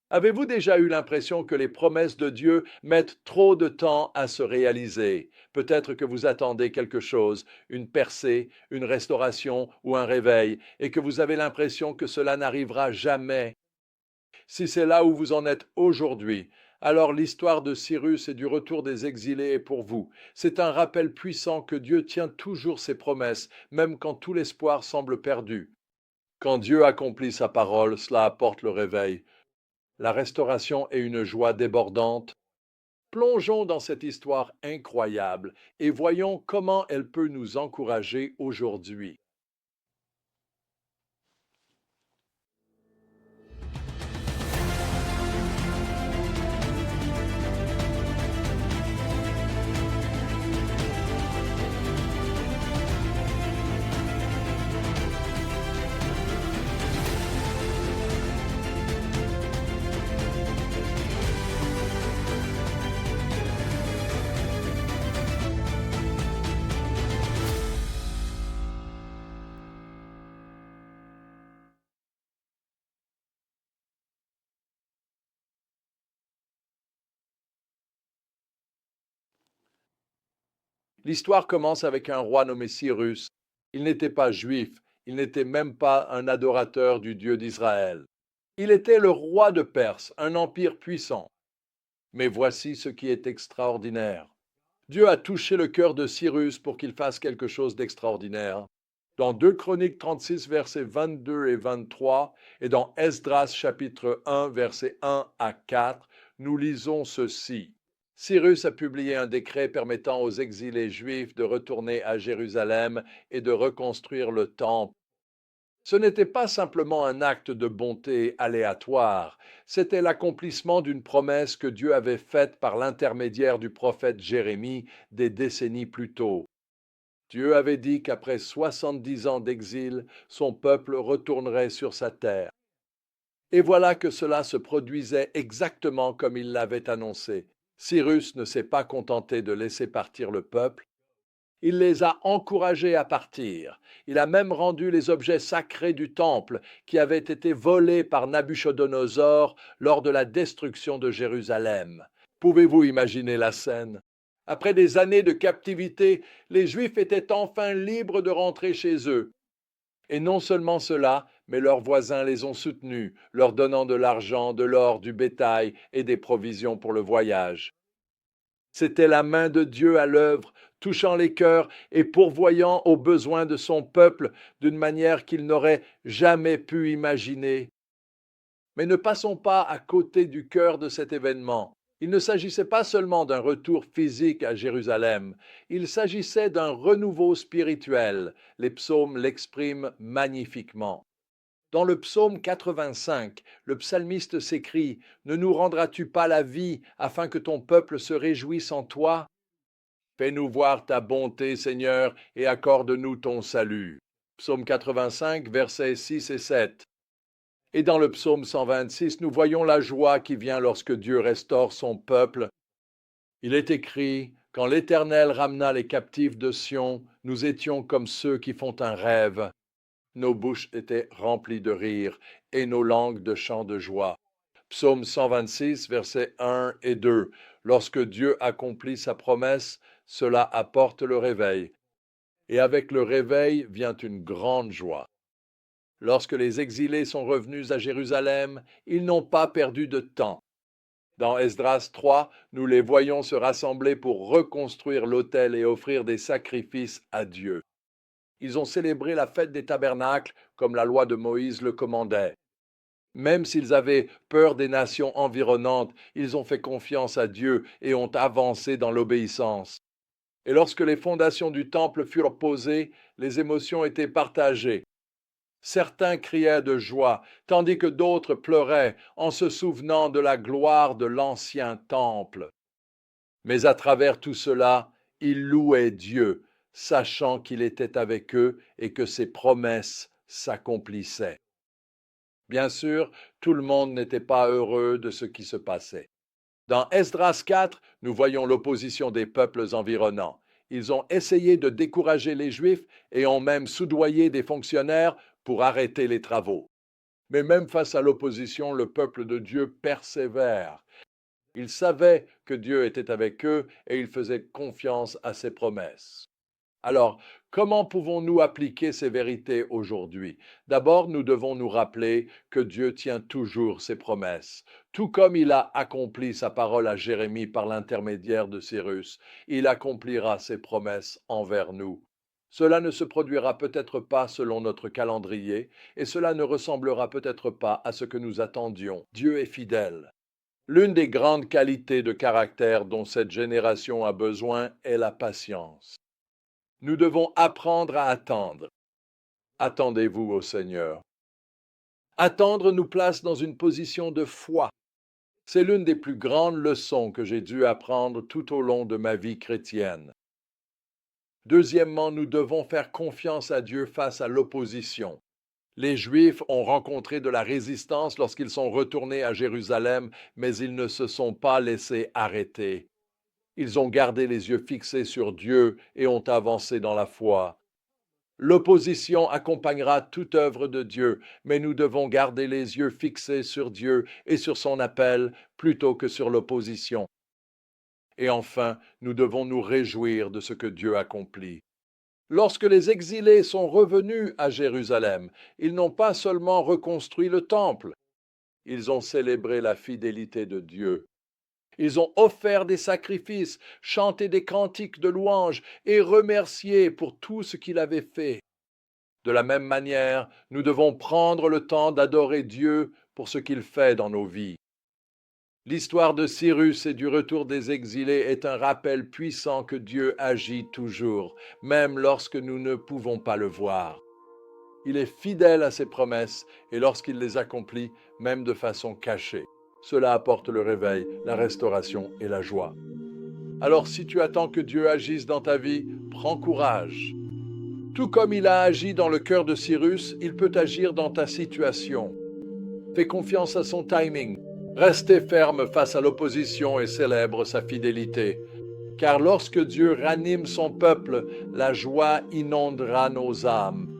Avez-vous déjà eu l'impression que les promesses de Dieu mettent trop de temps à se réaliser? Peut-être que vous attendez quelque chose, une percée, une restauration ou un réveil, et que vous avez l'impression que cela n'arrivera jamais. Si c'est là où vous en êtes aujourd'hui, alors l'histoire de Cyrus et du retour des exilés est pour vous. C'est un rappel puissant que Dieu tient toujours ses promesses, même quand tout l'espoir semble perdu. Quand Dieu accomplit sa parole, cela apporte le réveil, la restauration et une joie débordante. Plongeons dans cette histoire incroyable et voyons comment elle peut nous encourager aujourd'hui. L'histoire commence avec un roi nommé Cyrus. Il n'était pas juif, il n'était même pas un adorateur du Dieu d'Israël. Il était le roi de Perse, un empire puissant. Mais voici ce qui est extraordinaire. Dieu a touché le cœur de Cyrus pour qu'il fasse quelque chose d'extraordinaire. Dans 2 Chroniques 36, versets 22 et 23, et dans Esdras chapitre 1, versets 1 à 4, nous lisons ceci. Cyrus a publié un décret permettant aux exilés juifs de retourner à Jérusalem et de reconstruire le temple. Ce n'était pas simplement un acte de bonté aléatoire, c'était l'accomplissement d'une promesse que Dieu avait faite par l'intermédiaire du prophète Jérémie des décennies plus tôt. Dieu avait dit qu'après 70 ans d'exil, son peuple retournerait sur sa terre. Et voilà que cela se produisait exactement comme il l'avait annoncé. Cyrus ne s'est pas contenté de laisser partir le peuple, il les a encouragés à partir. Il a même rendu les objets sacrés du temple qui avaient été volés par Nabuchodonosor lors de la destruction de Jérusalem. Pouvez-vous imaginer la scène? Après des années de captivité, les Juifs étaient enfin libres de rentrer chez eux. Et non seulement cela, mais leurs voisins les ont soutenus, leur donnant de l'argent, de l'or, du bétail et des provisions pour le voyage. C'était la main de Dieu à l'œuvre, touchant les cœurs et pourvoyant aux besoins de son peuple d'une manière qu'il n'aurait jamais pu imaginer. Mais ne passons pas à côté du cœur de cet événement. Il ne s'agissait pas seulement d'un retour physique à Jérusalem, il s'agissait d'un renouveau spirituel. Les psaumes l'expriment magnifiquement. Dans le psaume 85, le psalmiste s'écrie: Ne nous rendras-tu pas la vie afin que ton peuple se réjouisse en toi? Fais-nous voir ta bonté, Seigneur, et accorde-nous ton salut. Psaume 85, versets 6 et 7. Et dans le psaume 126, nous voyons la joie qui vient lorsque Dieu restaure son peuple. Il est écrit: Quand l'Éternel ramena les captifs de Sion, nous étions comme ceux qui font un rêve. Nos bouches étaient remplies de rire et nos langues de chants de joie. Psaume 126, versets 1 et 2. Lorsque Dieu accomplit sa promesse, cela apporte le réveil. Et avec le réveil vient une grande joie. Lorsque les exilés sont revenus à Jérusalem, ils n'ont pas perdu de temps. Dans Esdras 3, nous les voyons se rassembler pour reconstruire l'autel et offrir des sacrifices à Dieu. Ils ont célébré la fête des tabernacles comme la loi de Moïse le commandait. Même s'ils avaient peur des nations environnantes, ils ont fait confiance à Dieu et ont avancé dans l'obéissance. Et lorsque les fondations du temple furent posées, les émotions étaient partagées. Certains criaient de joie, tandis que d'autres pleuraient en se souvenant de la gloire de l'ancien temple. Mais à travers tout cela, ils louaient Dieu, sachant qu'il était avec eux et que ses promesses s'accomplissaient. Bien sûr, tout le monde n'était pas heureux de ce qui se passait. Dans Esdras 4, nous voyons l'opposition des peuples environnants. Ils ont essayé de décourager les Juifs et ont même soudoyé des fonctionnaires pour arrêter les travaux. Mais même face à l'opposition, le peuple de Dieu persévère. Ils savaient que Dieu était avec eux et ils faisaient confiance à ses promesses. Alors, comment pouvons-nous appliquer ces vérités aujourd'hui? D'abord, nous devons nous rappeler que Dieu tient toujours ses promesses. Tout comme il a accompli sa parole à Jérémie par l'intermédiaire de Cyrus, il accomplira ses promesses envers nous. Cela ne se produira peut-être pas selon notre calendrier et cela ne ressemblera peut-être pas à ce que nous attendions. Dieu est fidèle. L'une des grandes qualités de caractère dont cette génération a besoin est la patience. Nous devons apprendre à attendre. Attendez-vous au Seigneur. Attendre nous place dans une position de foi. C'est l'une des plus grandes leçons que j'ai dû apprendre tout au long de ma vie chrétienne. Deuxièmement, nous devons faire confiance à Dieu face à l'opposition. Les Juifs ont rencontré de la résistance lorsqu'ils sont retournés à Jérusalem, mais ils ne se sont pas laissés arrêter. Ils ont gardé les yeux fixés sur Dieu et ont avancé dans la foi. L'opposition accompagnera toute œuvre de Dieu, mais nous devons garder les yeux fixés sur Dieu et sur son appel plutôt que sur l'opposition. Et enfin, nous devons nous réjouir de ce que Dieu accomplit. Lorsque les exilés sont revenus à Jérusalem, ils n'ont pas seulement reconstruit le temple, ils ont célébré la fidélité de Dieu. Ils ont offert des sacrifices, chanté des cantiques de louange et remercié pour tout ce qu'il avait fait. De la même manière, nous devons prendre le temps d'adorer Dieu pour ce qu'il fait dans nos vies. L'histoire de Cyrus et du retour des exilés est un rappel puissant que Dieu agit toujours, même lorsque nous ne pouvons pas le voir. Il est fidèle à ses promesses et lorsqu'il les accomplit, même de façon cachée. Cela apporte le réveil, la restauration et la joie. Alors si tu attends que Dieu agisse dans ta vie, prends courage. Tout comme il a agi dans le cœur de Cyrus, il peut agir dans ta situation. Fais confiance à son timing. Restez ferme face à l'opposition et célèbre sa fidélité. Car lorsque Dieu ranime son peuple, la joie inondera nos âmes.